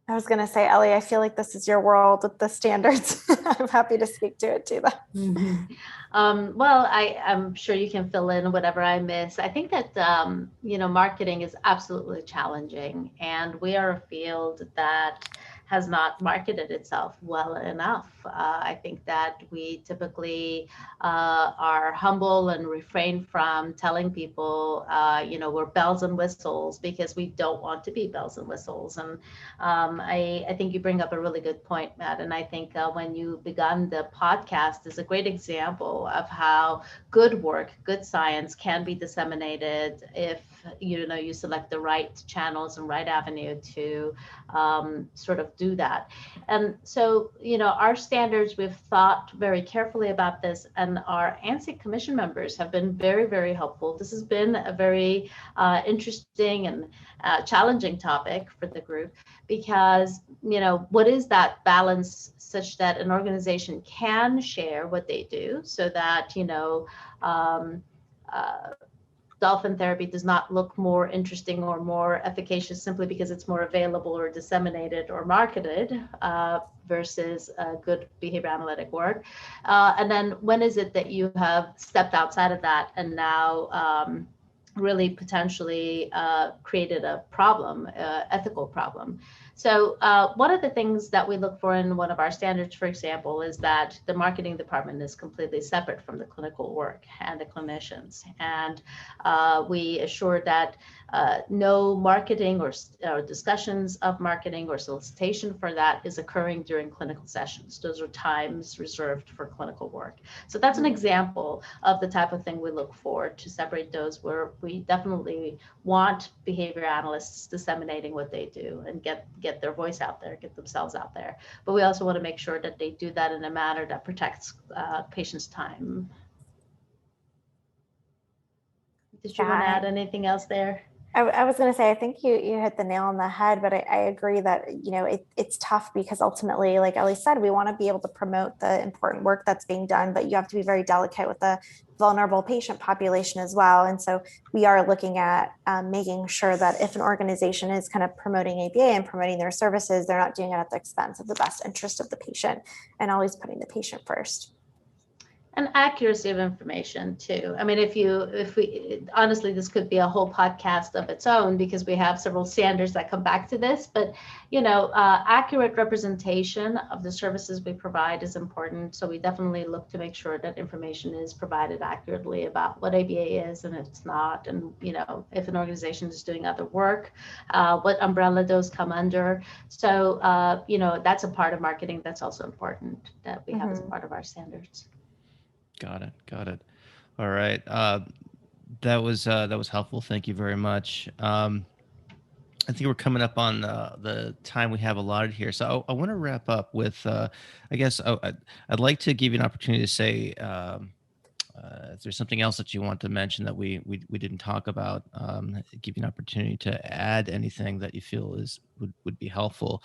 I was going to say, Ellie, I feel like this is your world with the standards. I'm happy to speak to it too, though. Mm-hmm. Well, I'm sure you can fill in whatever I miss. I think that, marketing is absolutely challenging, and we are a field that has not marketed itself well enough. I think that we typically are humble and refrain from telling people, we're bells and whistles, because we don't want to be bells and whistles. And I think you bring up a really good point, Matt. And I think when you begun the podcast is a great example of how good work, good science can be disseminated if you select the right channels and right avenue to sort of do that. And so, our standards, we've thought very carefully about this, and our ANSI commission members have been very, very helpful. This has been a very interesting and challenging topic for the group, because, what is that balance such that an organization can share what they do so that, dolphin therapy does not look more interesting or more efficacious simply because it's more available or disseminated or marketed versus good behavior analytic work. And then when is it that you have stepped outside of that and now really potentially created a problem, ethical problem? So one of the things that we look for in one of our standards, for example, is that the marketing department is completely separate from the clinical work and the clinicians. And we assure that no marketing or discussions of marketing or solicitation for that is occurring during clinical sessions. Those are times reserved for clinical work. So that's an example of the type of thing we look for to separate those, where we definitely want behavior analysts disseminating what they do and get their voice out there, get themselves out there. But we also want to make sure that they do that in a manner that protects patients' time. Did you want to add anything else there? I was going to say, I think you hit the nail on the head, but I agree that, it's tough, because ultimately, like Ellie said, we want to be able to promote the important work that's being done, but you have to be very delicate with the vulnerable patient population as well. And so we are looking at making sure that if an organization is kind of promoting ABA and promoting their services, they're not doing it at the expense of the best interest of the patient, and always putting the patient first. And accuracy of information too. I mean, if we honestly, this could be a whole podcast of its own, because we have several standards that come back to this, but accurate representation of the services we provide is important. So we definitely look to make sure that information is provided accurately about what ABA is and it's not. And, if an organization is doing other work, what umbrella those come under. So, that's a part of marketing that's also important that we have as a part of our standards. Got it. All right. That was helpful. Thank you very much. I think we're coming up on the time we have allotted here. So I want to wrap up with, I guess I'd like to give you an opportunity to say, if there's something else that you want to mention that we didn't talk about, give you an opportunity to add anything that you feel would be helpful.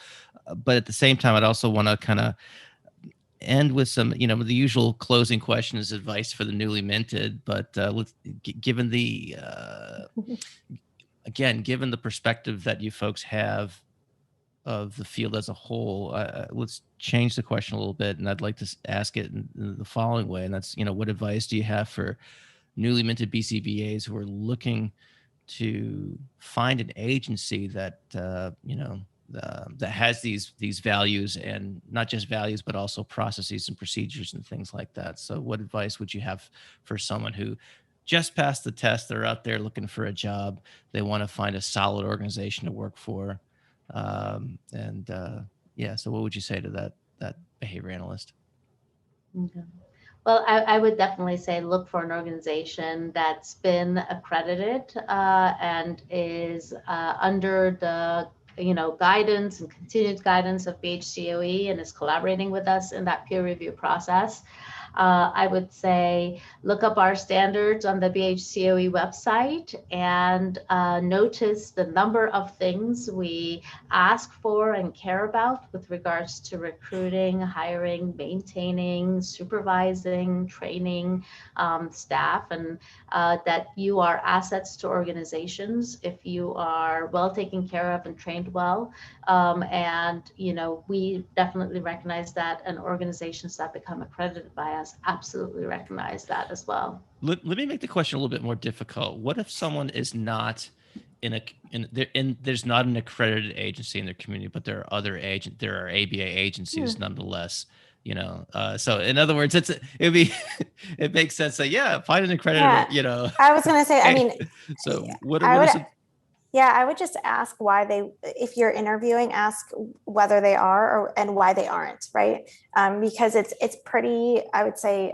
But at the same time, I'd also want to kind of end with some, the usual closing questions, advice for the newly minted. But given the given the perspective that you folks have of the field as a whole, let's change the question a little bit, and I'd like to ask it in the following way, and that's, what advice do you have for newly minted BCBAs who are looking to find an agency that that has these values, and not just values, but also processes and procedures and things like that. So what advice would you have for someone who just passed the test, they're out there looking for a job, they want to find a solid organization to work for? So what would you say to that behavior analyst? Okay. Well, I would definitely say look for an organization that's been accredited and is under the guidance and continued guidance of BHCOE and is collaborating with us in that peer review process. I would say look up our standards on the BHCOE website and notice the number of things we ask for and care about with regards to recruiting, hiring, maintaining, supervising, training staff, and that you are assets to organizations if you are well taken care of and trained well. We definitely recognize that, and organizations that become accredited by us absolutely recognize that as well. Let me make the question a little bit more difficult. What if someone is not there's not an accredited agency in their community, but there are ABA agencies nonetheless? So in other words, it makes sense that find an accredited. I was going to say, so I would just ask why if you're interviewing, ask whether they are and why they aren't, right? Because it's pretty, I would say,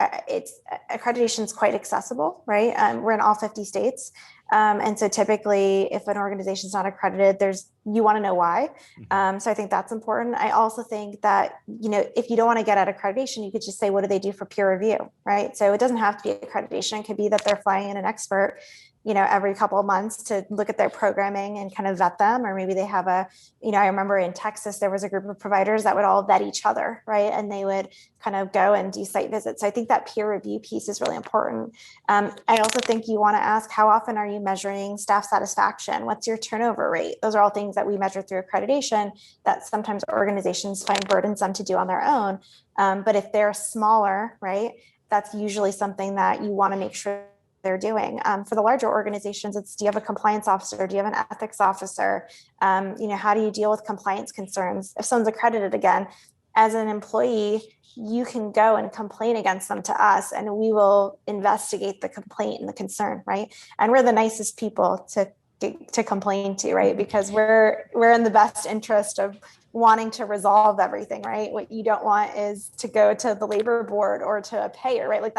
accreditation is quite accessible, right? We're in all 50 states. And so typically if an organization is not accredited, you want to know why. So I think that's important. I also think that, if you don't want to get at accreditation, you could just say, what do they do for peer review, right? So it doesn't have to be accreditation. It could be that they're flying in an expert, every couple of months to look at their programming and kind of vet them. Or maybe they have I remember in Texas, there was a group of providers that would all vet each other, right? And they would kind of go and do site visits. So I think that peer review piece is really important. I also think you want to ask, how often are you measuring staff satisfaction? What's your turnover rate? Those are all things that we measure through accreditation that sometimes organizations find burdensome to do on their own. But if they're smaller, right, that's usually something that you want to make sure they're doing. For the larger organizations, do you have a compliance officer? Do you have an ethics officer? How do you deal with compliance concerns? If someone's accredited, again, as an employee, you can go and complain against them to us, and we will investigate the complaint and the concern, right? And we're the nicest people to complain to, right? Because we're in the best interest of wanting to resolve everything, right? What you don't want is to go to the labor board or to a payer, right? Like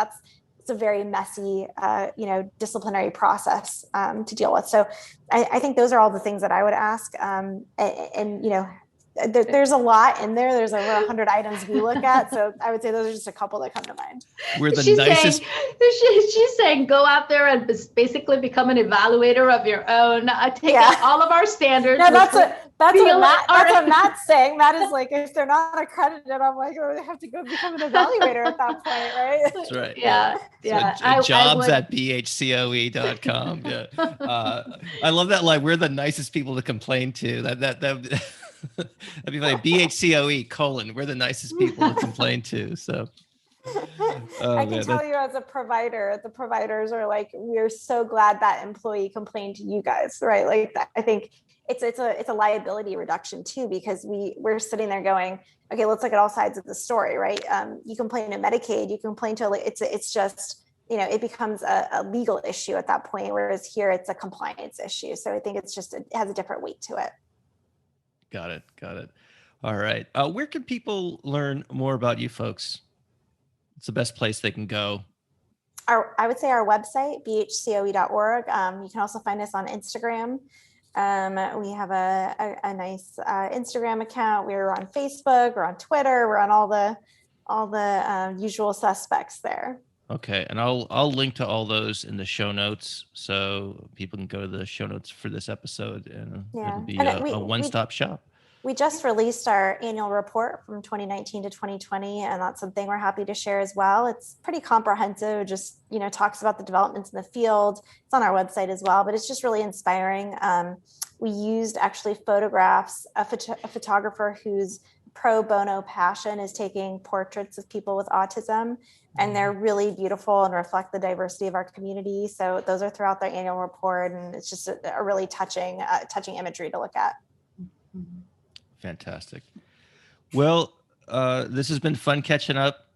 it's a very messy, disciplinary process to deal with. So I think those are all the things that I would ask. There's a lot in there. There's over 100 items we look at. So I would say those are just a couple that come to mind. We're the nicest. She's saying go out there and basically become an evaluator of your own. Take out all of our standards. No, that's what Matt's saying. Matt is like, if they're not accredited, I'm like, oh, they have to go become an evaluator at that point, right? That's right. Yeah. So jobs at BHCOE.com. Yeah. I love that line. We're the nicest people to complain to. That'd be like BHCOE : we're the nicest people to complain to. So I can tell you as a provider, the providers are like, we're so glad that employee complained to you guys, right? Like that, I think it's a liability reduction too, because we're sitting there going, okay, let's look at all sides of the story, right? You complain to Medicaid, you complain to, it's just, it becomes a legal issue at that point, whereas here it's a compliance issue. So I think it has a different weight to it. Got it. All right. Where can people learn more about you folks? It's the best place they can go. I would say our website, bhcoe.org. You can also find us on Instagram. We have a nice Instagram account. We're on Facebook, we're on Twitter, we're on all the usual suspects there. Okay, and I'll link to all those in the show notes, so people can go to the show notes for this episode, and it'll be a one-stop shop. We just released our annual report from 2019 to 2020, and that's something we're happy to share as well. It's pretty comprehensive, just, talks about the developments in the field. It's on our website as well, but it's just really inspiring. We used actually photographs, a photographer whose pro bono passion is taking portraits of people with autism, and they're really beautiful and reflect the diversity of our community. So those are throughout their annual report, and it's just a really touching imagery to look at. Fantastic. Well, this has been fun catching up.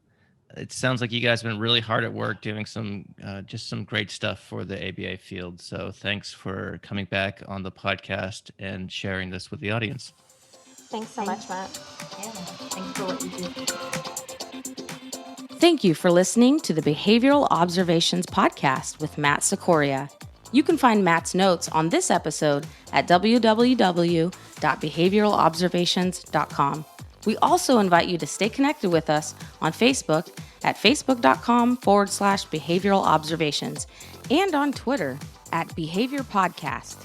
It sounds like you guys have been really hard at work doing some great stuff for the ABA field. So thanks for coming back on the podcast and sharing this with the audience. Thanks so much, Matt. Yeah, thanks for what you do. Thank you for listening to the Behavioral Observations podcast with Matt Sikoria. You can find Matt's notes on this episode at www.behavioralobservations.com. We also invite you to stay connected with us on Facebook at facebook.com/behavioral observations and on Twitter at Behavior Podcast.